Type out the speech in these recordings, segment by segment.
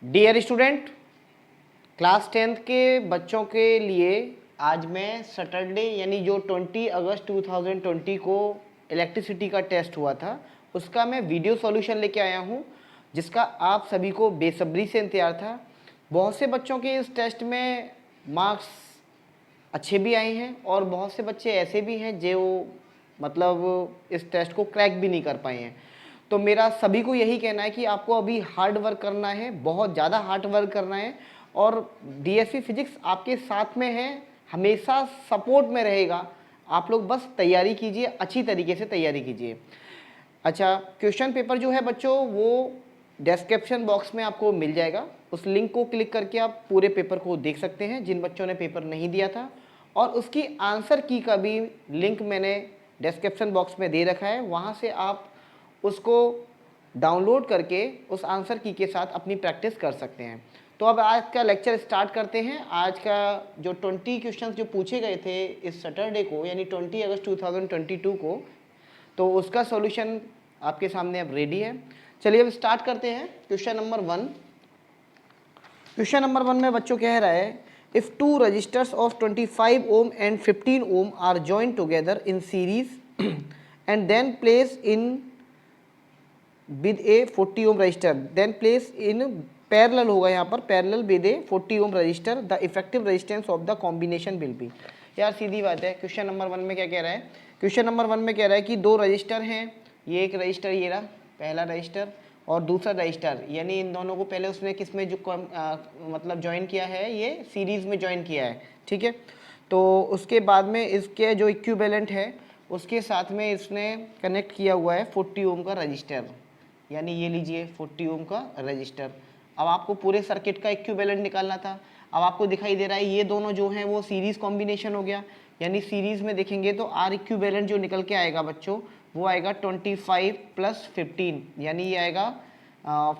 Dear student, class 10th के बच्चों के लिए आज मैं सैटरडे यानी जो 20 अगस्त 2020 को इलेक्ट्रिसिटी का टेस्ट हुआ था उसका मैं वीडियो सॉल्यूशन लेके आया हूँ, जिसका आप सभी को बेसब्री से इंतजार था। बहुत से बच्चों के इस टेस्ट में मार्क्स अच्छे भी आए हैं और बहुत से बच्चे ऐसे भी हैं जो मतलब इस टेस्ट को क्रैक भी नहीं कर पाए हैं। तो मेरा सभी को यही कहना है कि आपको अभी हार्ड वर्क करना है, बहुत ज़्यादा हार्ड वर्क करना है और डीएसपी फिजिक्स आपके साथ में है, हमेशा सपोर्ट में रहेगा। आप लोग बस तैयारी कीजिए, अच्छी तरीके से तैयारी कीजिए। अच्छा, क्वेश्चन पेपर जो है बच्चों वो डिस्क्रिप्शन बॉक्स में आपको मिल जाएगा। उस लिंक को क्लिक करके आप पूरे पेपर को देख सकते हैं जिन बच्चों ने पेपर नहीं दिया था, और उसकी आंसर की का भी लिंक मैंने डिस्क्रिप्शन बॉक्स में दे रखा है। वहाँ से आप उसको डाउनलोड करके उस आंसर की के साथ अपनी प्रैक्टिस कर सकते हैं। तो अब आज का लेक्चर स्टार्ट करते हैं। आज का जो 20 क्वेश्चंस जो पूछे गए थे इस सैटरडे को यानी 20 अगस्त 2022 को, तो उसका सॉल्यूशन आपके सामने अब रेडी है। चलिए अब स्टार्ट करते हैं। Question number 1। क्वेश्चन नंबर 1 में बच्चों कह रहा है, if two resistors of 25 ohm and 15 ohm are joined together in series and then place in with a 40 ohm resistor, then place in parallel होगा, यहाँ पर parallel with a 40 ohm resistor, the effective resistance of the combination will be. यार सीधी बात है, question number 1 में क्या कह रहा है? क्वेश्चन नंबर 1 में कह रहा है कि दो रजिस्टर हैं, ये एक रजिस्टर ये रहा पहला रजिस्टर और दूसरा रजिस्टर, यानी इन दोनों को पहले उसने किस में जो मतलब ज्वाइन किया है, ये सीरीज़ में ज्वाइन किया है, ठीक है। तो उसके बाद में इसके जो इक्विवेलेंट है उसके साथ में इसने कनेक्ट किया हुआ है 40 ओम का रजिस्टर, यानी ये लीजिए 40 ओम का रजिस्टर। अब आपको पूरे सर्किट का इक्विवेलेंट निकालना था। अब आपको दिखाई दे रहा है ये दोनों जो हैं वो सीरीज़ कॉम्बिनेशन हो गया, यानी सीरीज़ में देखेंगे तो आर इक्विवेलेंट जो निकल के आएगा बच्चों वो आएगा 25 + 15, यानी ये आएगा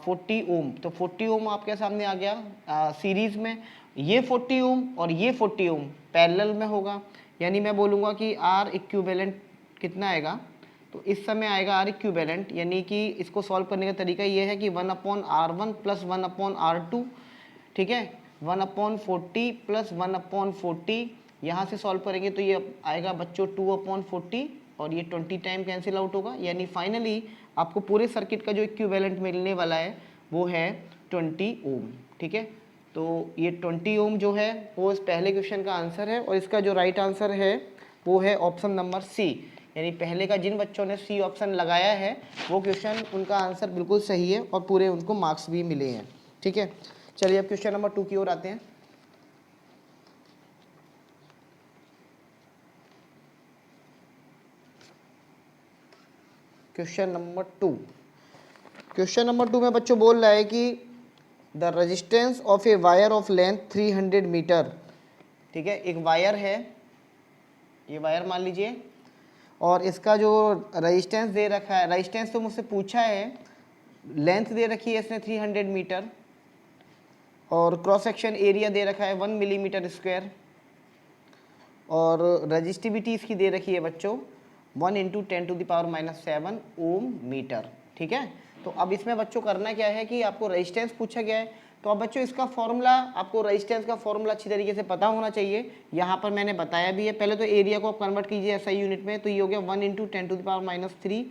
40 ओम। तो 40 ओम आपके सामने आ गया सीरीज़ में, ये 40 ओम और ये 40 ओम पैरेलल में होगा, यानी मैं बोलूँगा कि आर इक्विवेलेंट कितना आएगा, तो इस समय आएगा आर इक्विवेलेंट, यानी कि इसको सॉल्व करने का तरीका ये है कि 1/R1 + 1/R2, ठीक है, 1/40 + 1/40, यहाँ से सॉल्व करेंगे तो ये आएगा बच्चों 2/40 और ये 20 टाइम कैंसिल आउट होगा, यानी फाइनली आपको पूरे सर्किट का जो इक्विवेलेंट मिलने वाला है वो है 20 ओम, ठीक है। तो ये 20 ओम जो है वो इस पहले क्वेश्चन का आंसर है और इसका जो राइट आंसर है वो है ऑप्शन नंबर सी, यानी पहले का जिन बच्चों ने सी ऑप्शन लगाया है वो क्वेश्चन उनका आंसर बिल्कुल सही है और पूरे उनको मार्क्स भी मिले हैं, ठीक है। चलिए अब क्वेश्चन नंबर 2 की ओर आते हैं। क्वेश्चन नंबर 2, क्वेश्चन नंबर 2 में बच्चों बोल रहा है कि the resistance of a wire of length 300 metre, ठीक है, एक वायर है, ये वायर मान लीजिए, और इसका जो रेजिस्टेंस दे रखा है, रेजिस्टेंस तो मुझसे पूछा है, लेंथ दे रखी है इसने 300 मीटर और क्रॉस सेक्शन एरिया दे रखा है 1 मिलीमीटर स्क्वायर और रजिस्टिविटी इसकी दे रखी है बच्चों 1 × 10⁻⁷ ओम मीटर, ठीक है। तो अब इसमें बच्चों करना क्या है कि आपको रेजिस्टेंस पूछा गया है, तो अब बच्चों इसका फॉर्मूला, आपको रेजिस्टेंस का फॉर्मूला अच्छी तरीके से पता होना चाहिए। यहाँ पर मैंने बताया भी है, पहले तो एरिया को आप कन्वर्ट कीजिए एसआई यूनिट में, तो ये हो गया 1 × 10⁻³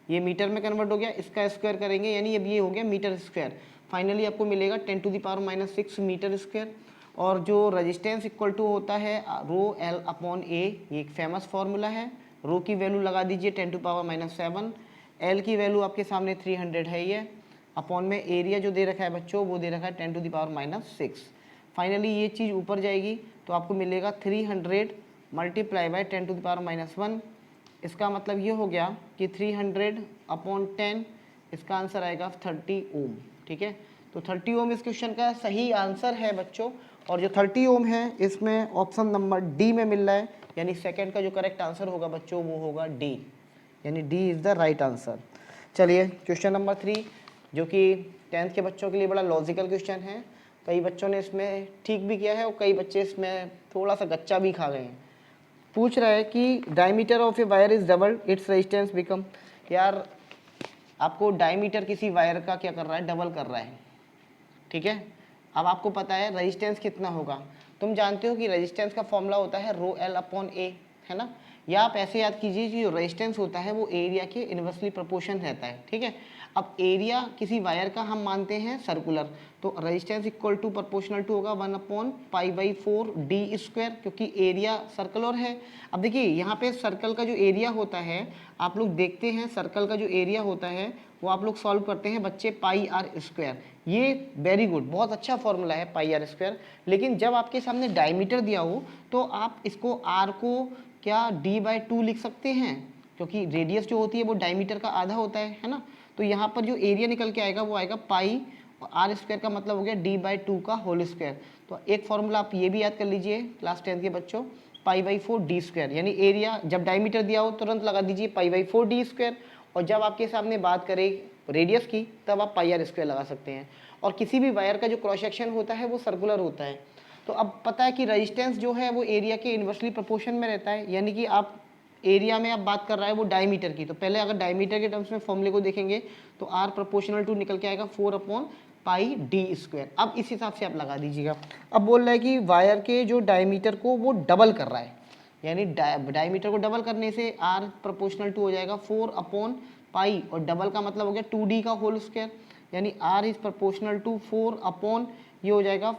ये मीटर में कन्वर्ट हो गया, इसका स्क्वायर करेंगे यानी अब ये हो गया मीटर स्क्वायर, फाइनली आपको मिलेगा 10⁻⁶ मीटर स्क्वायर। और जो रेजिस्टेंस इक्वल टू होता है ρL/A, ये एक फेमस फार्मूला है। रो की वैल्यू लगा दीजिए 10⁻⁷, एल की वैल्यू आपके सामने 300 है ये, अपॉन में एरिया जो दे रखा है बच्चों वो दे रखा है 10⁻⁶। फाइनली ये चीज़ ऊपर जाएगी तो आपको मिलेगा 300 × 10⁻⁻1, इसका मतलब ये हो गया कि 300/10, इसका आंसर आएगा 30 ओम, ठीक है। तो 30 ओम इस क्वेश्चन का सही आंसर है बच्चों, और जो 30 ओम है इसमें ऑप्शन नंबर डी में मिल रहा है, यानी सेकंड का जो करेक्ट आंसर होगा बच्चों वो होगा डी, यानी D is the right answer. चलिए क्वेश्चन नंबर 3, जो कि 10th के बच्चों के लिए बड़ा लॉजिकल क्वेश्चन है, कई बच्चों ने इसमें ठीक भी किया है और कई बच्चे इसमें थोड़ा सा गच्चा भी खा गए हैं। पूछ रहा है कि diameter of a wire is double its resistance become, यार आपको डायमीटर किसी वायर का क्या कर रहा है, डबल कर रहा है, ठीक है। अब आपको पता है रेजिस्टेंस कितना होगा, तुम जानते हो कि रेजिस्टेंस का फॉर्मूला होता है रो एल अपॉन ए, है ना। या आप ऐसे याद कीजिए कि जो रेजिस्टेंस होता है वो एरिया के इन्वर्सली प्रोपोर्शन रहता है, ठीक है। अब एरिया किसी वायर का हम मानते हैं सर्कुलर, तो resistance equal to proportional to होगा 1/π/4 डी स्क्वायर, क्योंकि एरिया सर्कुलर है। अब देखिए यहाँ पे सर्कल का जो एरिया होता है, आप लोग देखते हैं सर्कल का जो एरिया होता है वो आप लोग सॉल्व करते हैं बच्चे पाई आर स्क्वायर। ये वेरी गुड, बहुत अच्छा फॉर्मूला है पाई आर स्क्वायर। लेकिन जब आपके सामने डायमीटर दिया हो तो आप इसको आर को क्या d/2 लिख सकते हैं, क्योंकि रेडियस जो होती है वो डायमीटर का आधा होता है ना। तो यहाँ पर जो एरिया निकल के आएगा वो आएगा पाई, और आर स्क्वायर का मतलब हो गया d/2 का होल स्क्वायर। तो एक फॉर्मूला आप ये भी याद कर लीजिए क्लास 10 के बच्चों, π/4 डी स्क्वायर, यानी एरिया जब डायमीटर दिया हो तुरंत लगा दीजिए π/4 डी स्क्वायर, और जब आपके सामने बात करें रेडियस की तब आप पाई आर स्क्वायर लगा सकते हैं। और किसी भी वायर का जो क्रॉस सेक्शन होता है वो सर्कुलर होता है। तो अब पता है कि रेजिस्टेंस जो है वो एरिया के इन्वर्सली प्रोपोर्शन में रहता है, यानी कि आप एरिया में आप बात कर रहा है वो डायमीटर की, तो पहले अगर डायमीटर के टर्म्स में फॉर्मूले को देखेंगे तो आर प्रोपोर्शनल टू निकल के आएगा 4/π डी स्क्वायर। अब इस हिसाब से आप लगा दीजिएगा। अब बोल रहा है कि वायर के जो डायमीटर को वो डबल कर रहा है, यानी डायमीटर को डबल करने से आर प्रोपोर्शनल टू हो जाएगा 4/π, और डबल का मतलब हो गया 2d का होल स्क्वायर, यानी आर इज प्रोपोर्शनल टू 4 ये हो जाएगा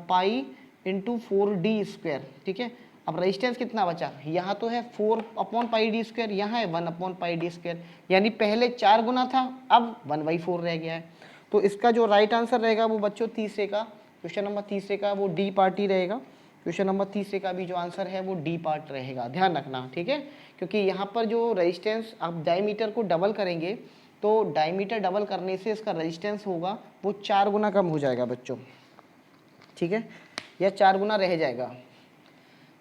पाई इंटू 4d स्क्वायर, ठीक है। अब रेजिस्टेंस कितना बचा, यहाँ तो है 4/πd स्क्वायर, यहाँ है 1/πd स्क्वायर, यानी पहले 4 गुना था अब 1/4 रह गया है। तो इसका जो राइट आंसर रहेगा वो बच्चों तीसरे का, क्वेश्चन नंबर तीसरे का वो डी पार्ट ही रहेगा। क्वेश्चन नंबर तीसरे का भी जो आंसर है वो डी पार्ट रहेगा, ध्यान रखना, ठीक है। क्योंकि यहाँ पर जो रेजिस्टेंस आप डायमीटर को डबल करेंगे तो डायमीटर डबल करने से इसका रेजिस्टेंस होगा वो 4 गुना कम हो जाएगा बच्चों, ठीक है, या 4 गुना रह जाएगा।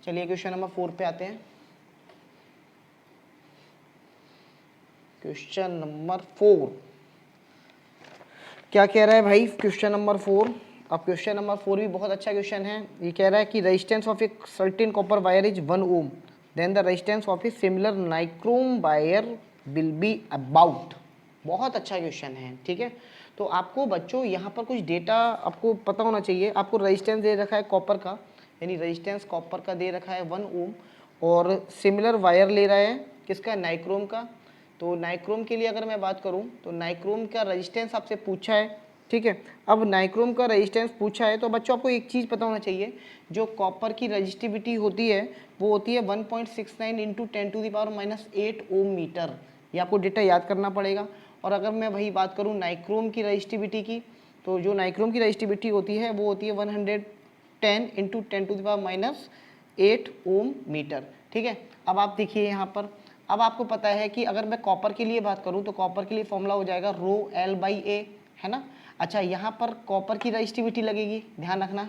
चलिए क्वेश्चन नंबर 4 पे आते हैं। क्वेश्चन नंबर 4 क्या कह रहा है भाई, क्वेश्चन नंबर 4। अब क्वेश्चन नंबर 4 भी बहुत अच्छा क्वेश्चन है। ये कह रहा है कि resistance of a certain copper wire is 1 ohm, then the resistance of a similar nichrome wire will be about. बहुत अच्छा क्वेश्चन है, ठीक है। तो आपको बच्चों यहाँ पर कुछ डेटा आपको पता होना चाहिए। आपको रेजिस्टेंस दे रखा है कॉपर का, यानी रेजिस्टेंस कॉपर का दे रखा है 1 ओम, और सिमिलर वायर ले रहा है किसका, नाइक्रोम का। तो नाइक्रोम के लिए अगर मैं बात करूं तो नाइक्रोम का रेजिस्टेंस आपसे पूछा है, ठीक है। अब नाइक्रोम का रेजिस्टेंस पूछा है तो बच्चों आपको एक चीज़ पता होना चाहिए, जो कॉपर की रेजिस्टिविटी होती है वो होती है 1.69 इंटू 10⁻⁻8 ओम मीटर। ये आपको डेटा याद करना पड़ेगा। और अगर मैं वही बात करूँ नाइक्रोम की रेजिस्टिविटी की, तो जो नाइक्रोम की रेजिस्टिविटी होती है वो होती है 110 इंटू 10⁻8 ओम मीटर, ठीक है। अब आप देखिए यहाँ पर, अब आपको पता है कि अगर मैं कॉपर के लिए बात करूं तो कॉपर के लिए फॉर्मूला हो जाएगा रो L/A, है ना। अच्छा, यहाँ पर कॉपर की रेजिस्टिविटी लगेगी, ध्यान रखना,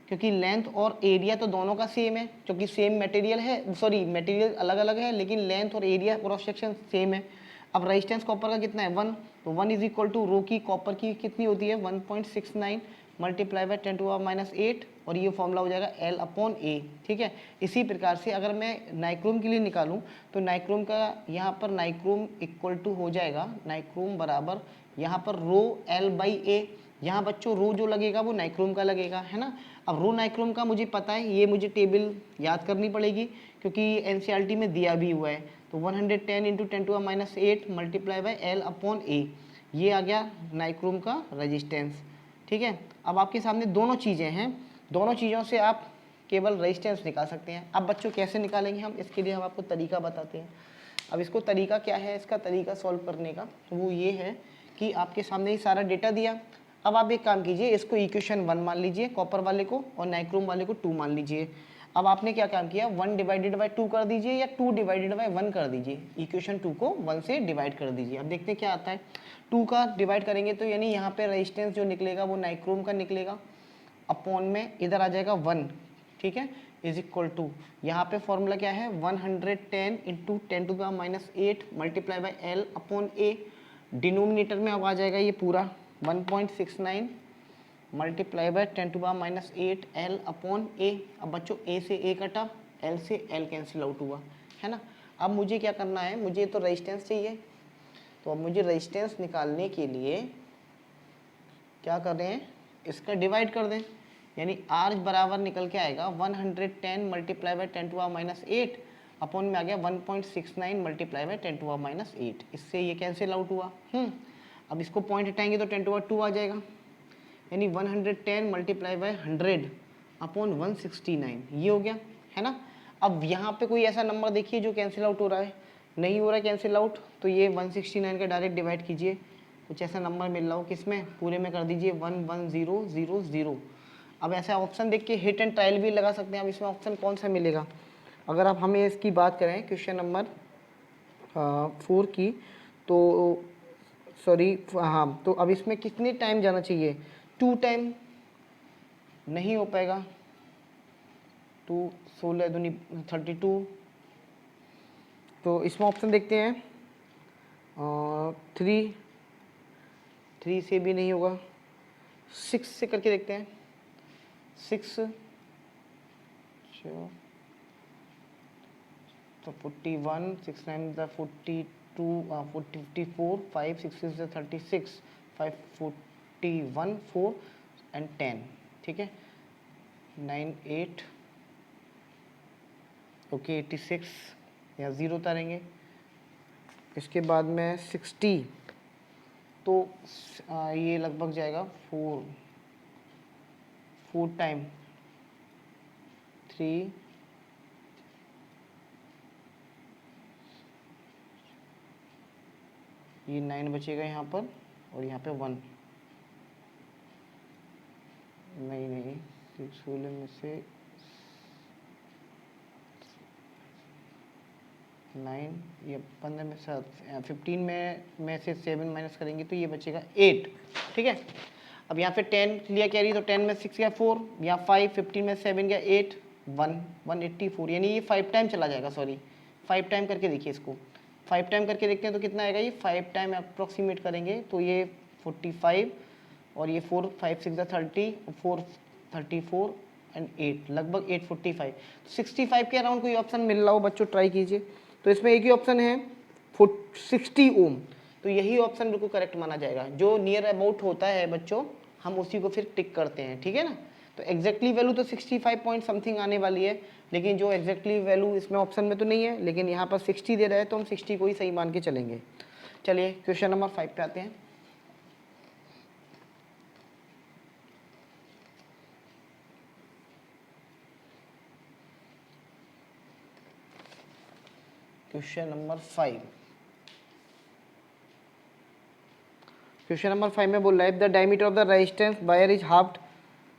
क्योंकि लेंथ और एरिया तो दोनों का सेम है, क्योंकि सेम मटेरियल है, सॉरी मटेरियल अलग अलग है लेकिन लेंथ और एरिया क्रॉस सेक्शन सेम है। अब रेजिस्टेंस कॉपर का कितना है 1, तो 1 इज इक्वल टू रो की कॉपर की कितनी होती है 1.69 मल्टीप्लाई बाय 10⁻⁻8, और ये फॉर्मूला हो जाएगा L/A, ठीक है। इसी प्रकार से अगर मैं नाइक्रोम के लिए निकालूं तो नाइक्रोम का यहाँ पर नाइक्रोम इक्वल टू हो जाएगा, नाइक्रोम बराबर यहाँ पर रो L/A, यहाँ बच्चों रो जो लगेगा वो नाइक्रोम का लगेगा, है ना। अब रो नाइक्रोम का मुझे पता है, ये मुझे टेबल याद करनी पड़ेगी क्योंकि NCERT में दिया भी हुआ है। तो 110 इंटू 10⁻⁸ मल्टीप्लाई बाय L/A, ये आ गया नाइक्रोम का रेजिस्टेंस, ठीक है। अब आपके सामने दोनों चीज़ें हैं, दोनों चीज़ों से आप केवल रेजिस्टेंस निकाल सकते हैं। अब बच्चों कैसे निकालेंगे हम, इसके लिए हम आपको तरीका बताते हैं। अब इसको तरीका क्या है, इसका तरीका सॉल्व करने का तो वो ये है कि आपके सामने ही सारा डेटा दिया। अब आप एक काम कीजिए, इसको इक्वेशन 1 मान लीजिए कॉपर वाले को, और नाइक्रोम वाले को 2 मान लीजिए। अब आपने क्या काम किया, 1 डिवाइडेड बाई 2 कर दीजिए या 2 डिवाइडेड बाई 1 कर दीजिए, इक्वेशन 2 को 1 से डिवाइड कर दीजिए। अब देखते हैं क्या आता है। 2 का डिवाइड करेंगे तो यानी यहाँ पे रेजिस्टेंस जो निकलेगा वो नाइक्रोम का निकलेगा, अपॉन में इधर आ जाएगा 1, ठीक है, इज इक्वल टू यहाँ पे फॉर्मूला क्या है 110 into 10⁻⁸ multiply by L/A, denominator में अब आ जाएगा ये पूरा 1.69 मल्टीप्लाई बाय 10⁻⁸ L/A। अब बच्चों A से A कटा, L से L कैंसिल आउट हुआ, है ना। अब मुझे क्या करना है, मुझे तो रेजिस्टेंस चाहिए, तो अब मुझे रेजिस्टेंस निकालने के लिए क्या कर रहे हैं, इसका डिवाइड कर दें, यानी R बराबर निकल के आएगा 110 multiply by 10 to power minus 8 upon में आ गया 1.69 multiply by 10 to power minus 8। इससे ये कैंसिल आउट हुआ। अब इसको पॉइंट हटाएंगे तो 10 टू पावर 2 आ जाएगा, यानी 110 मल्टीप्लाई बाई 100 अपॉन 169, ये हो गया, है ना। अब यहाँ पे कोई ऐसा नंबर देखिए जो कैंसिल आउट हो रहा है, नहीं हो रहा है कैंसिल आउट, तो ये 169 का डायरेक्ट डिवाइड कीजिए, कुछ ऐसा नंबर मिल रहा हो, किसमें पूरे में कर दीजिए 11000। अब ऐसा ऑप्शन देख के हिट एंड ट्रायल भी लगा सकते हैं। अब इसमें ऑप्शन कौन सा मिलेगा, अगर आप हमें इसकी बात करें क्वेश्चन नंबर 4 की, तो सॉरी हाँ, तो अब इसमें कितने टाइम जाना चाहिए, 2 टाइम, नहीं हो पाएगा, 2 16 दूनी 32, तो इसमें ऑप्शन देखते हैं 3 से भी नहीं होगा, 6 से करके देखते हैं, 6 तो 41, 6 9 42, 54, 5 6 6 36, 5 41 4 एंड 10, ठीक है, 9 8, ओके 86, यहाँ 0 उतारेंगे। इसके बाद में 60, तो ये लगभग जाएगा 4 टाइम 3, ये 9 बचेगा यहाँ पर, और यहाँ पे 1, नहीं 16 में से 9, ये 15 में से 15 में से 7 माइनस करेंगे तो ये बचेगा 8, ठीक है। अब यहाँ पे 10 लिया कैरी, तो 10 में 6 गया 4, यहाँ 5, 15 में 7 गया 8, 184, यानी ये 5 टाइम चला जाएगा, सॉरी 5 टाइम करके देखिए इसको, 5 टाइम करके देखते हैं तो कितना आएगा, ये 5 टाइम अप्रोक्सीमेट करेंगे तो ये 45, और ये 4 5 6 30, 4 34 एंड 8, लगभग 845, 65 के अराउंड कोई ऑप्शन मिल रहा हो बच्चों ट्राई कीजिए। तो इसमें एक ही ऑप्शन है 60 ओम, तो यही ऑप्शन बिल्कुल करेक्ट माना जाएगा, जो नियर अबाउट होता है बच्चों हम उसी को फिर टिक करते हैं, ठीक है ना। तो एग्जैक्टली वैल्यू तो 65 पॉइंट समथिंग आने वाली है, लेकिन जो एग्जैक्टली वैल्यू इसमें ऑप्शन में तो नहीं है, लेकिन यहाँ पर 60 दे रहा है तो हम 60 को ही सही मान के चलेंगे। चलिए क्वेश्चन नंबर 5 पे आते हैं। क्वेश्चन नंबर 5, क्वेश्चन नंबर 5 में बोल रहा है the diameter of the resistance wire is halved.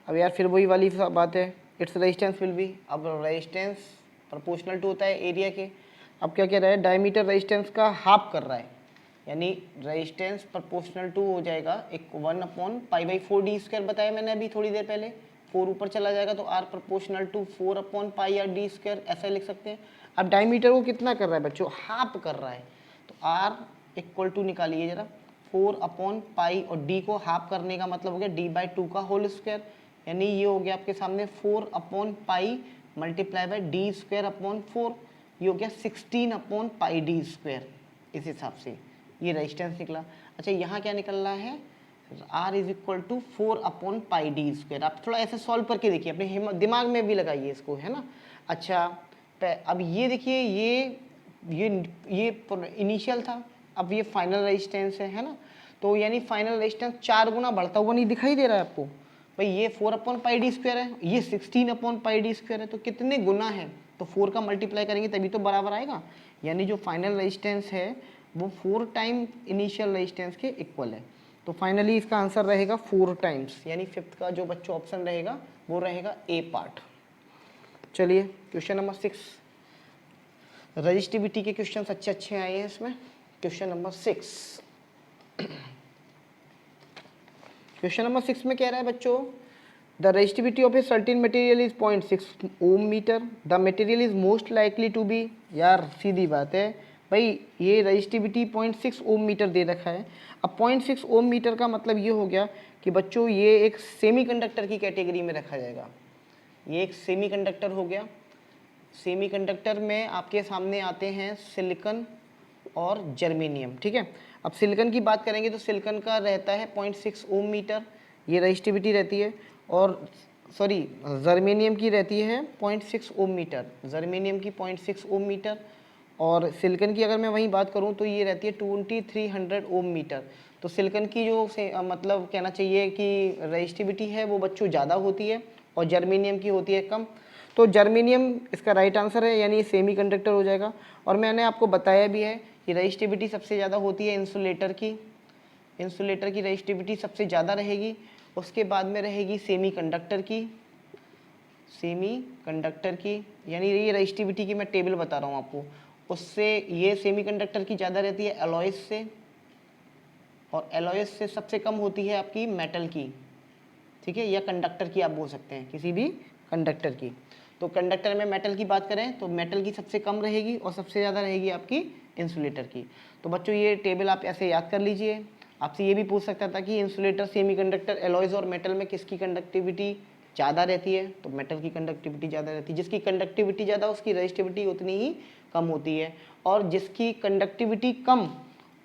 अब यार फिर वही वाली बात है, इट्स रेजिस्टेंस विल बी, अब रेजिस्टेंस प्रोपोर्शनल टू होता है एरिया के। अब क्या कह रहा है, डायमीटर रेजिस्टेंस का हाफ कर रहा है, यानी रेजिस्टेंस प्रोपोर्शनल टू हो जाएगा 1/π/4d² बताया मैंने अभी थोड़ी देर पहले, 4 ऊपर चला जाएगा तो r प्रोपोर्शनल टू 4/π/d², ऐसा लिख सकते हैं। अब डायमीटर को कितना कर रहा है बच्चों, हाफ कर रहा है, तो r इक्वल टू निकालिए जरा, 4/π और d को हाफ करने का मतलब हो गया d/2 का होल स्क्वायर, यानी ये हो गया आपके सामने 4/π मल्टीप्लाई बाई d²/4, ये हो गया 16/πd², इस हिसाब से ये रेजिस्टेंस निकला। अच्छा यहाँ क्या निकल रहा है, r is equal to 4/πd²। आप थोड़ा ऐसे सॉल्व करके देखिए, अपने दिमाग में भी लगाइए इसको, है ना। अच्छा अब ये देखिए, ये इनिशियल था, अब ये फाइनल रेजिस्टेंस है ना, तो यानी फाइनल रेजिस्टेंस 4 गुना बढ़ता हुआ नहीं दिखाई दे रहा है आपको भाई, ये 4/πd² है, ये 16/πd² है, तो कितने गुना है, तो 4 का मल्टीप्लाई करेंगे तभी तो बराबर आएगा, यानी जो फाइनल रेजिस्टेंस है वो 4 टाइम इनिशियल रेजिस्टेंस के इक्वल है। तो फाइनली इसका आंसर रहेगा 4 टाइम्स, यानी 5th का जो बच्चों ऑप्शन रहेगा वो रहेगा ए पार्ट। चलिए क्वेश्चन नंबर 6, रजिस्टिविटी के क्वेश्चन अच्छे आए हैं इसमें। क्वेश्चन नंबर 6, क्वेश्चन नंबर 6 में कह रहा है बच्चों the resistivity of a certain material is 0.6 ohm metre, the material is most likely to be, यार सीधी बात है भाई, ये रेजिस्टिविटी 0.6 ओम मीटर दे रखा है। अब 0.6 ओम मीटर का मतलब ये हो गया कि बच्चों ये एक सेमीकंडक्टर की कैटेगरी में रखा जाएगा, ये एक सेमीकंडक्टर हो गया। सेमीकंडक्टर में आपके सामने आते हैं सिलिकॉन और जर्मेनियम, ठीक है। अब सिलिकॉन की बात करेंगे तो सिलिकॉन का रहता है 0.6 ओम मीटर, ये रजिस्टिविटी रहती है। और सॉरी, जर्मेनियम की रहती है 0.6 ओम मीटर, जर्मेनियम की 0.6 ओम मीटर। और सिलिकॉन की अगर मैं वहीं बात करूं तो ये रहती है 2300 ओम मीटर। तो सिलिकॉन की जो मतलब कहना चाहिए कि रजिस्टिविटी है वो बच्चों ज़्यादा होती है और जर्मेनियम की होती है कम। तो जर्मेनियम इसका राइट आंसर है, यानी सेमी कंडक्टर हो जाएगा। और मैंने आपको बताया भी है कि रजिस्टिविटी सबसे ज़्यादा होती है इंसुलेटर की, इंसुलेटर की रजिस्टिविटी सबसे ज़्यादा रहेगी। उसके बाद में रहेगी सेमी कंडक्टर की, सेमी कंडक्टर की, यानी ये रजिस्टिविटी की मैं टेबल बता रहा हूँ आपको, उससे ये सेमी कंडक्टर की ज़्यादा रहती है एलॉयस से, और एलॉयस से सबसे कम होती है आपकी मेटल की, ठीक है, या कंडक्टर की आप बोल सकते हैं, किसी भी कंडक्टर की। तो कंडक्टर में मेटल की बात करें तो मेटल की सबसे कम रहेगी और सबसे ज़्यादा रहेगी आपकी इंसुलेटर की। तो बच्चों ये टेबल आप ऐसे याद कर लीजिए। आपसे ये भी पूछ सकता था कि इंसुलेटर, सेमीकंडक्टर, एलॉयज और मेटल में किसकी कंडक्टिविटी ज़्यादा रहती है, तो मेटल की कंडक्टिविटी ज़्यादा रहती है। जिसकी कंडक्टिविटी ज़्यादा उसकी रजिस्टिविटी उतनी ही कम होती है, और जिसकी कंडक्टिविटी कम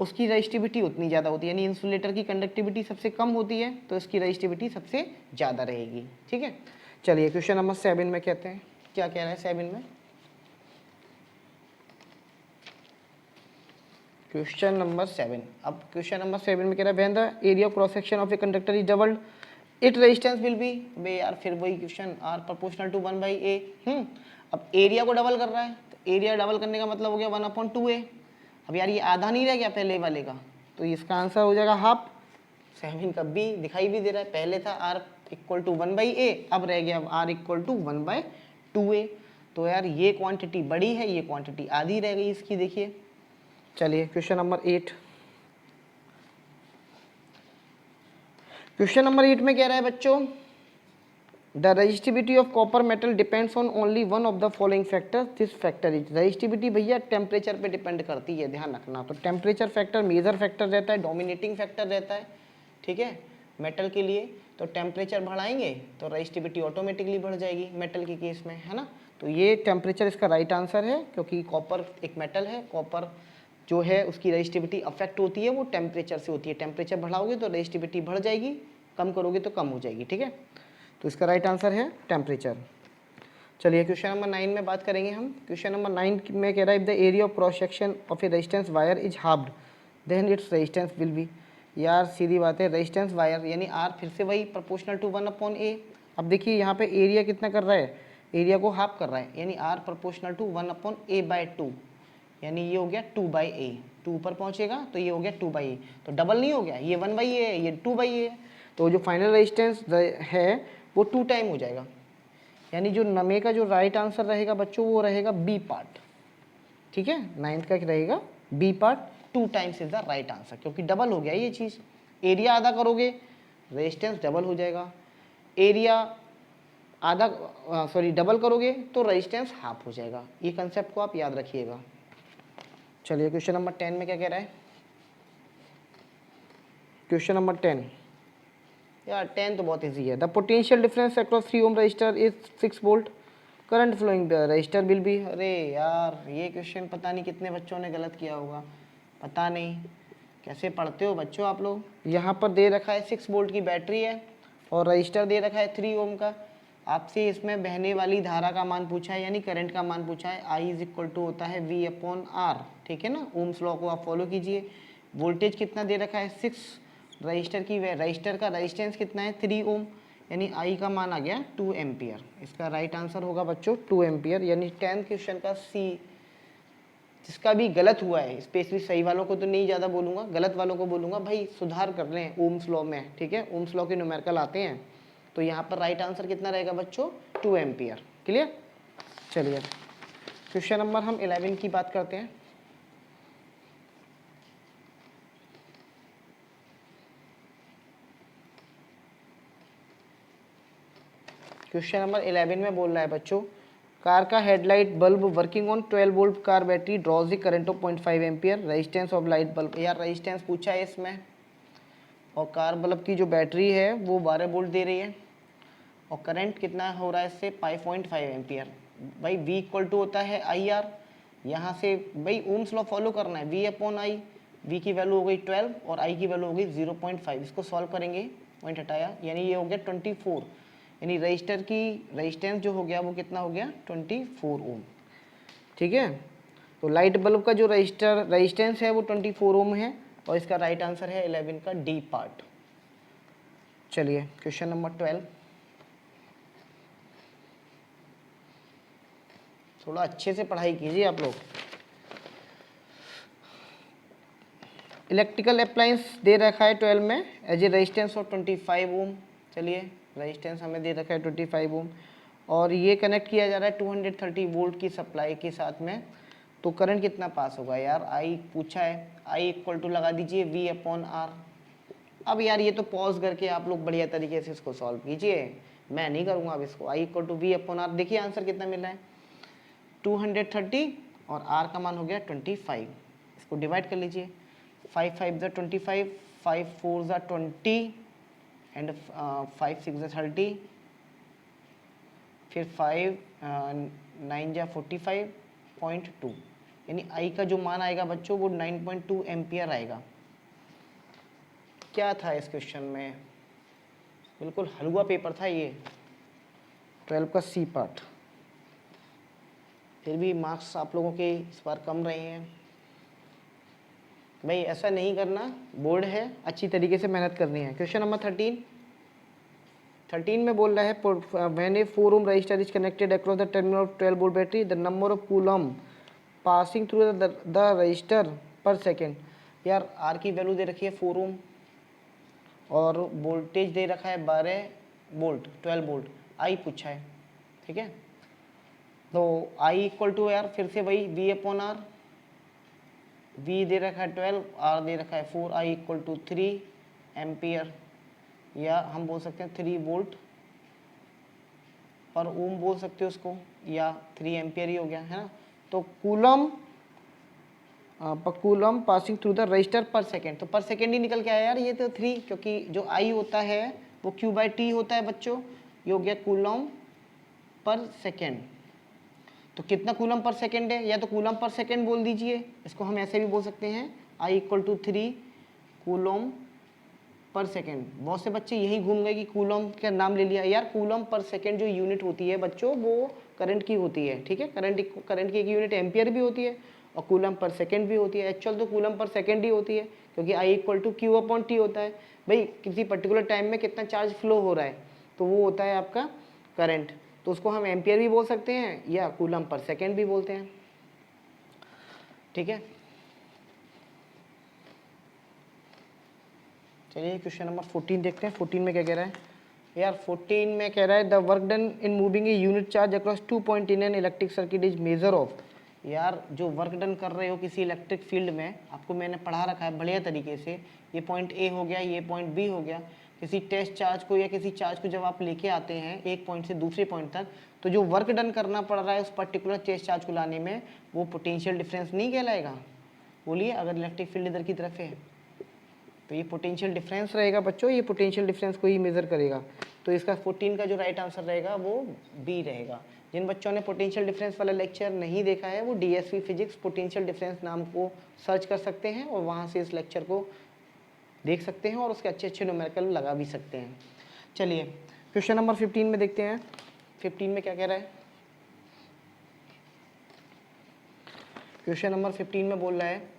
उसकी रजिस्टिविटी उतनी ज़्यादा होती है। यानी इंसुलेटर की कंडक्टिविटी सबसे कम होती है तो इसकी रजिस्टिविटी सबसे ज़्यादा रहेगी, ठीक है। चलिए क्वेश्चन नंबर 7 में कहते हैं, क्या कह रहा है 7 में, क्वेश्चन नंबर 7। अब क्वेश्चन नंबर 7 में कह रहा है when the area cross section of a conductor is doubled it resistance will be, बे यार फिर वही question, are proportional to 1/a। अब एरिया को डबल कर रहा है, तो एरिया डबल करने का मतलब हो गया 1/2a। अब यार ये आधा नहीं रह गया पहले वाले का, तो इसका आंसर हो जाएगा हाफ। 7 का बी दिखाई भी दे रहा है, पहले था r इक्वल टू 1/a, अब रह गया अब r इक्वल टू 1/2a। तो यार ये क्वांटिटी बड़ी है, ये क्वांटिटी आधी रह गई इसकी, देखिए। चलिए क्वेश्चन नंबर 8, क्वेश्चन नंबर 8 में कह रहा है बच्चों the resistivity of copper metal depends on only one of the following factor, this factor is. Resistivity भैया टेम्परेचर पे डिपेंड करती है, ध्यान रखना। तो टेम्परेचर फैक्टर मेजर फैक्टर रहता है, डोमिनेटिंग फैक्टर रहता है, ठीक है, मेटल के लिए। तो टेम्परेचर बढ़ाएंगे तो रजिस्टिविटी ऑटोमेटिकली बढ़ जाएगी मेटल के केस में, है ना। तो ये टेम्परेचर इसका राइट आंसर है, क्योंकि कॉपर एक मेटल है, कॉपर जो है उसकी रजिस्टिविटी अफेक्ट होती है वो टेम्परेचर से होती है। टेम्परेचर बढ़ाओगे तो रजिस्टिविटी बढ़ जाएगी, कम करोगे तो कम हो जाएगी, ठीक है। तो इसका राइट आंसर है टेम्परेचर। चलिए क्वेश्चन नंबर 9 में बात करेंगे हम। क्वेश्चन नंबर 9 में कह रहा है if the area of cross section of a resistance wire is halved then its resistance will be. यार सीधी बात है, रेजिस्टेंस वायर यानी आर फिर से वही प्रोपोर्शनल टू 1/a। अब देखिए यहाँ पे एरिया कितना कर रहा है, एरिया को हाफ कर रहा है, यानी आर प्रोपोर्शनल टू 1/a/2, यानी ये हो गया 2/a। 2 ऊपर पहुँचेगा तो ये हो गया 2/a, तो डबल नहीं हो गया, ये 1/a है, ये 2/a है। तो जो फाइनल रेजिस्टेंस है वो 2 टाइम हो जाएगा, यानी जो नमे का जो राइट आंसर रहेगा बच्चों वो रहेगा बी पार्ट, ठीक है। 9th का रहेगा b part, 2 times is the right answer, क्योंकि डबल हो गया ये चीज़। एरिया आधा करोगे रेजिस्टेंस डबल हो जाएगा, एरिया आधा सॉरी डबल करोगे तो रेजिस्टेंस हाफ हो जाएगा। ये कंसेप्ट को आप याद रखिएगा। चलिए क्वेश्चन नंबर 10 में क्या कह रहा है, क्वेश्चन नंबर 10, यार 10 तो बहुत इजी है। The potential difference across 3 ohm resistor is 6 volt, current flowing resistor will be. अरे यार ये क्वेश्चन पता नहीं कितने बच्चों ने गलत किया होगा, पता नहीं कैसे पढ़ते हो बच्चों आप लोग। यहाँ पर दे रखा है 6 वोल्ट की बैटरी है और रजिस्टर दे रखा है 3 ओम का। आपसे इसमें बहने वाली धारा का मान पूछा है, यानी करंट का मान पूछा है। I इज इक्वल टू होता है V/R, ठीक है ना, ओम्स लॉ को आप फॉलो कीजिए। वोल्टेज कितना दे रखा है 6, रजिस्टर की रजिस्टर का रेजिस्टेंस कितना है 3 ओम, यानी I का मान आ गया 2 एम्पियर। इसका राइट आंसर होगा बच्चों 2 एम्पियर। यानी 10th क्वेश्चन का सी, जिसका भी गलत हुआ है, स्पेशली सही वालों को तो नहीं ज़्यादा बोलूँगा, गलत वालों को बोलूँगा भाई सुधार कर रहे हैं ओम्स लॉ में, ठीक है। ओम्स लॉ के न्यूमेरिकल आते हैं, तो यहाँ पर राइट आंसर कितना रहेगा बच्चों 2 एम्पियर। क्लियर। चलिए क्वेश्चन नंबर हम 11 की बात करते हैं। क्वेश्चन नंबर 11 में बोल रहा है बच्चों कार का headlight bulb working on 12 volt car battery drawers the current of 0.5 ampere, resistance of light bulb. यार रेजिस्टेंस पूछा है इसमें, और कार बल्ब की जो बैटरी है वो 12 वोल्ट दे रही है, और करंट कितना हो रहा है इससे 5.5 एम्पियर। भाई V इक्वल टू होता है IR, यहाँ से भाई ओम्स लॉ फॉलो करना है, V/I। V की वैल्यू हो गई 12 और I की वैल्यू हो गई 0.5। इसको सॉल्व करेंगे पॉइंट हटाया, यानी ये हो गया 24, यानी रजिस्टर की रेजिस्टेंस जो हो गया वो कितना हो गया 24 ओम। ठीक है, तो लाइट बल्ब का जो रेजिस्टेंस है वो 24 ओम है, और इसका राइट आंसर है 11 का डी पार्ट। चलिए क्वेश्चन नंबर 12, थोड़ा अच्छे से पढ़ाई कीजिए आप लोग। इलेक्ट्रिकल अप्लायंस दे रखा है 12 में एज ए रेजिस्टेंस ऑफ 25 ओम। चलिए रेजिस्टेंस हमें दे रखा है 25 ओम, और ये कनेक्ट किया जा रहा है 230 वोल्ट की सप्लाई के साथ में। तो करंट कितना पास होगा यार, आई पूछा है, आई इक्वल टू लगा दीजिए V अपॉन R। अब यार ये तो पॉज करके आप लोग बढ़िया तरीके से इसको सॉल्व कीजिए, मैं नहीं करूँगा अब इसको। I equal to V upon R, देखिए आंसर कितना मिल रहा है 230, और R का मान हो गया 25। इसको डिवाइड कर लीजिए, 5 5 ज़ा 25, 5 4 ज़ा 20, एंड 5 6 ज़ा 30, फिर 5 9 ज़ा 45.2, यानी आई का जो मान आएगा बच्चों वो 9.2 एम्पियर आएगा। क्या था इस क्वेश्चन में, बिल्कुल हलवा पेपर था ये, 12 का सी पार्ट। फिर भी मार्क्स आप लोगों के इस बार कम रहे हैं भाई, ऐसा नहीं करना, बोर्ड है, अच्छी तरीके से मेहनत करनी है। क्वेश्चन नंबर 13 में बोल रहा है when a 4 ohm resistor is connected across the terminal of 12 volt battery, the number of coulomb passing through the resistor per second. यार आर की वैल्यू दे रखी है 4 ओम, और वोल्टेज दे रखा है 12 वोल्ट, 12 वोल्ट, आई पूछा है। ठीक है, तो आई इक्वल टू यार फिर से वही V अपॉन R, V दे रखा है 12, R दे रखा है 4, आई इक्वल टू 3 एम्पियर, या हम बोल सकते हैं 3 वोल्ट पर ओम बोल सकते हो उसको, या 3 एम्पियर ही हो गया है ना। तो coulomb passing through the resistor per second, तो पर सेकेंड ही निकल के आया यार ये तो 3, क्योंकि जो आई होता है वो Q/T होता है बच्चों, ये हो गया कूलम पर सेकेंड। तो कितना कूलम पर सेकेंड है, या तो कूलम पर सेकेंड बोल दीजिए, इसको हम ऐसे भी बोल सकते हैं आई इक्वल टू 3 कूलम पर सेकेंड। बहुत से बच्चे यही घूम गए कि कूलम का नाम ले लिया, यार कूलम पर सेकेंड जो यूनिट होती है बच्चों वो करंट की होती है। ठीक है, करंट की एक यूनिट एम्पियर भी होती है, और कूलम पर सेकेंड भी होती है। एक्चुअल तो कूलम पर सेकेंड ही होती है, क्योंकि I equal to Q upon T होता है। भाई किसी पर्टिकुलर टाइम में कितना चार्ज फ्लो हो रहा है, तो वो होता है आपका करंट, तो उसको हम एम्पियर भी बोल सकते हैं या कूलम पर सेकेंड भी बोलते हैं। ठीक है, चलिए क्वेश्चन नंबर 14 देखते हैं। 14 में क्या कह रहा है यार, 14 में कह रहा है the work done in moving a unit charge across 2 point in an electric circuit is measure of. यार जो वर्क डन कर रहे हो किसी इलेक्ट्रिक फील्ड में, आपको मैंने पढ़ा रखा है बढ़िया तरीके से, ये पॉइंट ए हो गया, ये पॉइंट बी हो गया। किसी टेस्ट चार्ज को या किसी चार्ज को जब आप लेके आते हैं एक पॉइंट से दूसरे पॉइंट तक, तो जो वर्क डन करना पड़ रहा है उस पर्टिकुलर टेस्ट चार्ज को लाने में, वो पोटेंशियल डिफरेंस नहीं कहलाएगा। बोलिए, अगर इलेक्ट्रिक फील्ड इधर की तरफ है तो ये पोटेंशियल डिफरेंस रहेगा बच्चों, ये पोटेंशियल डिफरेंस को ही मेजर करेगा। तो इसका 14 का जो राइट आंसर रहेगा वो बी रहेगा। जिन बच्चों ने पोटेंशियल डिफरेंस वाला लेक्चर नहीं देखा है वो DSV फिजिक्स पोटेंशियल डिफरेंस नाम को सर्च कर सकते हैं, और वहाँ से इस लेक्चर को देख सकते हैं, और उसके अच्छे अच्छे न्यूमेरिकल लगा भी सकते हैं। चलिए क्वेश्चन नंबर 15 में देखते हैं। 15 में क्या कह रहा है, क्वेश्चन नंबर 15 में बोल रहा है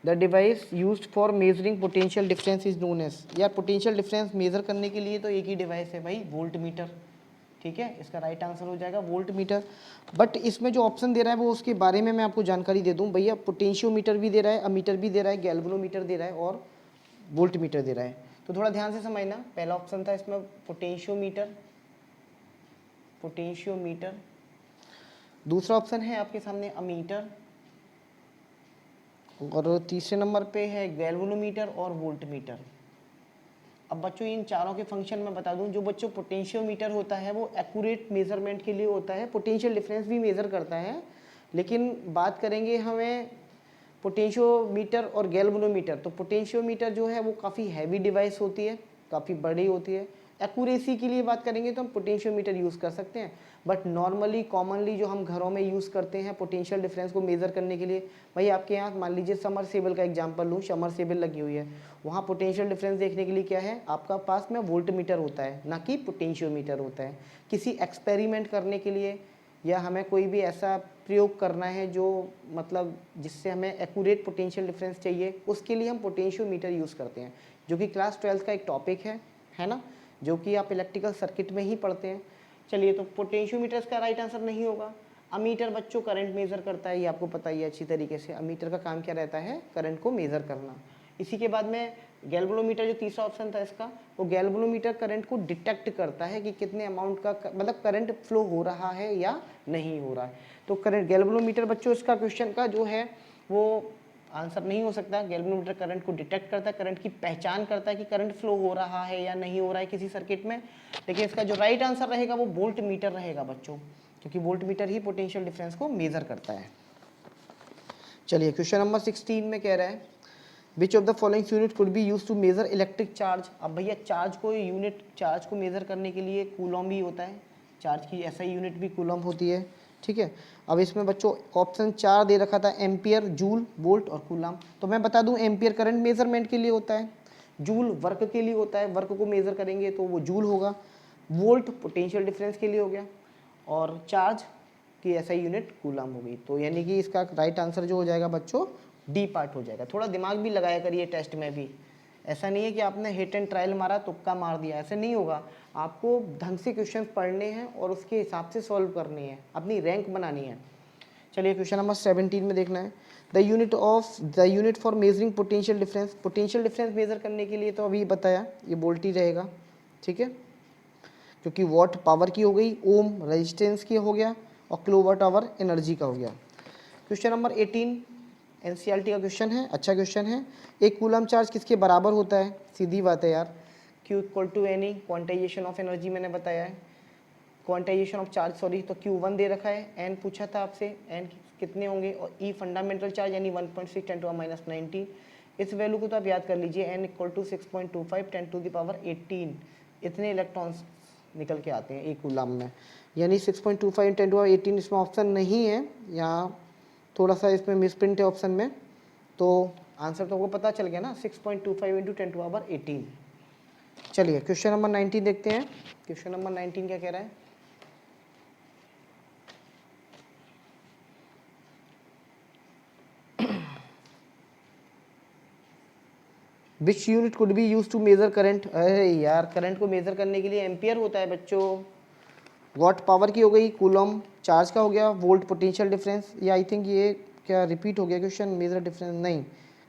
the device used for measuring potential difference is known as. यार पोटेंशियल डिफरेंस मेजर करने के लिए तो एक ही डिवाइस है भाई, वोल्ट मीटर। ठीक है, इसका राइट आंसर हो जाएगा वोल्ट मीटर। बट इसमें जो ऑप्शन दे रहा है वो उसके बारे में मैं आपको जानकारी दे दूं भैया। पोटेंशियोमीटर भी दे रहा है, अमीटर भी दे रहा है, गैल्वेनोमीटर दे रहा है, और वोल्ट मीटर दे रहा है। तो थोड़ा ध्यान से समझना, पहला ऑप्शन था इसमें पोटेंशियोमीटर, पोटेंशियोमीटर। दूसरा ऑप्शन है आपके सामने अमीटर, और तीसरे नंबर पे है गैल्वेनोमीटर और वोल्टमीटर। अब बच्चों इन चारों के फंक्शन मैं बता दूं। जो बच्चों पोटेंशियोमीटर होता है वो एक्यूरेट मेजरमेंट के लिए होता है, पोटेंशियल डिफरेंस भी मेज़र करता है, लेकिन बात करेंगे हमें पोटेंशियोमीटर और गैल्वेनोमीटर। तो पोटेंशियोमीटर जो है वो काफ़ी हैवी डिवाइस होती है, काफ़ी बड़ी होती है, एक्यूरेसी के लिए बात करेंगे तो हम पोटेंशियोमीटर यूज़ कर सकते हैं, बट नॉर्मली कॉमनली जो हम घरों में यूज़ करते हैं पोटेंशियल डिफरेंस को मेज़र करने के लिए, भाई आपके यहाँ मान लीजिए समरसेबल का एग्जांपल लूँ, समरसेबल लगी हुई है, वहाँ पोटेंशियल डिफरेंस देखने के लिए क्या है, आपका पास में वोल्ट मीटर होता है, ना कि पोटेंशियोमीटर होता है। किसी एक्सपेरिमेंट करने के लिए या हमें कोई भी ऐसा प्रयोग करना है जो मतलब जिससे हमें एक्यूरेट पोटेंशियल डिफरेंस चाहिए, उसके लिए हम पोटेंशियोमीटर यूज़ करते हैं, जो कि क्लास 12 का एक टॉपिक है ना, जो कि आप इलेक्ट्रिकल सर्किट में ही पढ़ते हैं। चलिए, तो पोटेंशियोमीटर इसका राइट आंसर नहीं होगा। अमीटर बच्चों करंट मेज़र करता है, ये आपको पता ही है अच्छी तरीके से। अमीटर का काम क्या रहता है, करंट को मेज़र करना। इसी के बाद में गैल्वेनोमीटर जो तीसरा ऑप्शन था इसका, वो गैल्वेनोमीटर करंट को डिटेक्ट करता है कि कितने अमाउंट का मतलब करंट फ्लो हो रहा है या नहीं हो रहा है। तो करंट गैल्वेनोमीटर बच्चों इसका क्वेश्चन का जो है वो आंसर नहीं हो सकता। गैल्वेनोमीटर करंट को डिटेक्ट करता है, करंट की पहचान करता है कि करंट फ्लो हो रहा है या नहीं हो रहा है किसी सर्किट में। लेकिन इसका जो राइट आंसर रहेगा वो वोल्ट मीटर रहेगा बच्चों, क्योंकि वोल्ट मीटर ही पोटेंशियल डिफरेंस को मेजर करता है। चलिए, क्वेश्चन नंबर 16 में कह रहा है which of the following unit could be use to measure electric charge. अब भैया चार्ज को यूनिट चार्ज को मेजर करने के लिए कूलम भी होता है, चार्ज की ऐसा यूनिट भी कूलम होती है, ठीक है। अब इसमें बच्चों ऑप्शन 4 दे रखा था, एम्पियर, जूल, वोल्ट और कूलम। तो मैं बता दूं एम्पियर करंट मेजरमेंट के लिए होता है, जूल वर्क के लिए होता है, वर्क को मेजर करेंगे तो वो जूल होगा, वोल्ट पोटेंशियल डिफरेंस के लिए हो गया, और चार्ज की ऐसा यूनिट कूलम हो गई। तो यानी कि इसका राइट आंसर जो हो जाएगा बच्चों डी पार्ट हो जाएगा। थोड़ा दिमाग भी लगाया करिए टेस्ट में भी, ऐसा नहीं है कि आपने हिट एंड ट्रायल मारा तुक्का मार दिया, ऐसे नहीं होगा। आपको ढंग से क्वेश्चन पढ़ने हैं और उसके हिसाब से सॉल्व करने हैं, अपनी रैंक बनानी है। चलिए, क्वेश्चन नंबर 17 में देखना है, the unit for measuring potential difference. Potential difference measure करने के लिए तो अभी बताया ये वोल्ट ही रहेगा, ठीक है, क्योंकि वॉट पावर की हो गई, ओम रेजिस्टेंस की हो गया, और किलोवाट आवर एनर्जी का हो गया। क्वेश्चन नंबर 18 एनसीईआरटी का क्वेश्चन है, अच्छा क्वेश्चन है। एक कूलम चार्ज किसके बराबर होता है, सीधी बात है यार, Q equal to n e quantization of energy मैंने बताया है, क्वांटाइजेशन ऑफ चार्ज सॉरी, तो Q1 दे रखा है, N पूछा था आपसे, N कितने होंगे, और E फंडामेंटल चार्ज यानी 1.6 × 10⁻⁹। इस वैल्यू को तो आप याद कर लीजिए, N इक्वल टू 6.25 10⁻18 इतने इलेक्ट्रॉन्स निकल के आते हैं एक कूलम में, यानी 6.25 × 10⁻18 इसमें ऑप्शन नहीं है, यहाँ थोड़ा सा इसमें मिसप्रिंट है ऑप्शन में, तो आंसर तो वो पता चल गया ना, 6.25 × 10⁻18। चलिए, क्वेश्चन नंबर 19 देखते हैं। क्वेश्चन नंबर 19 क्या कह रहा है, which unit could be use to measure current. अरे यार, करंट को मेजर करने के लिए एम्पियर होता है बच्चों। वॉट पावर की हो गई, कूलम चार्ज का हो गया, वोल्ट पोटेंशियल डिफरेंस, ये आई थिंक ये क्या रिपीट हो गया क्वेश्चन, मेजर डिफरेंस नहीं,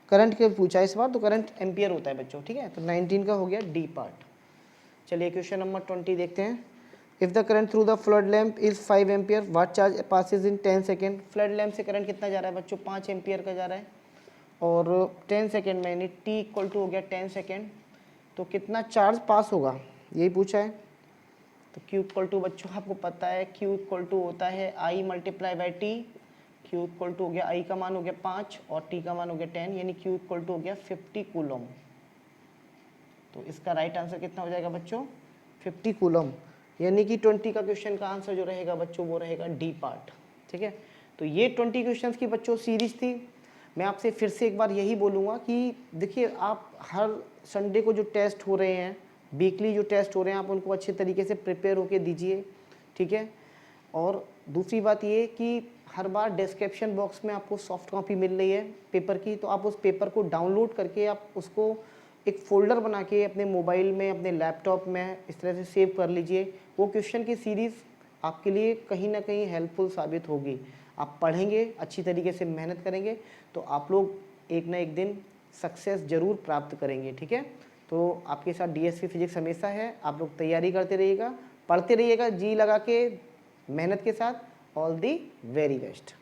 करंट के पूछा इस बार, तो करंट एम्पियर होता है बच्चों, ठीक है। तो 19 का हो गया डी पार्ट। चलिए, क्वेश्चन नंबर 20 देखते हैं। If the current through the flood lamp is 5 ampere, what charge passes in 10 second. Flood lamp से करंट कितना जा रहा है बच्चों, 5 एम्पियर का जा रहा है, और 10 सेकेंड में यानी टी इक्वल टू हो गया 10 सेकेंड, तो कितना चार्ज पास होगा यही पूछा है। तो Q इक्वल टू बच्चों आपको पता है, Q इक्वल टू होता है I multiply by t. Q equal to हो गया I का मान हो गया 5 और T का मान हो गया 10, यानी Q इक्वल टू हो गया 50 कूलम। तो इसका राइट आंसर कितना हो जाएगा बच्चों, 50 कूलम, यानी कि 20 का क्वेश्चन का आंसर जो रहेगा बच्चों वो रहेगा डी पार्ट, ठीक है। तो ये 20 क्वेश्चन की बच्चों सीरीज थी। मैं आपसे फिर से एक बार यही बोलूँगा कि देखिए, आप हर संडे को जो टेस्ट हो रहे हैं, वीकली जो टेस्ट हो रहे हैं, आप उनको अच्छे तरीके से प्रिपेयर होके दीजिए, ठीक है। और दूसरी बात ये कि हर बार डिस्क्रिप्शन बॉक्स में आपको सॉफ्ट कॉपी मिल रही है पेपर की, तो आप उस पेपर को डाउनलोड करके आप उसको एक फ़ोल्डर बना के अपने मोबाइल में, अपने लैपटॉप में इस तरह से सेव कर लीजिए। वो क्वेश्चन की सीरीज़ आपके लिए कहीं ना कहीं हेल्पफुल साबित होगी। आप पढ़ेंगे, अच्छी तरीके से मेहनत करेंगे, तो आप लोग एक ना एक दिन सक्सेस ज़रूर प्राप्त करेंगे, ठीक है। तो आपके साथ डीएसपी फिजिक्स हमेशा है, आप लोग तैयारी करते रहिएगा, पढ़ते रहिएगा जी लगा के, मेहनत के साथ। All the very best.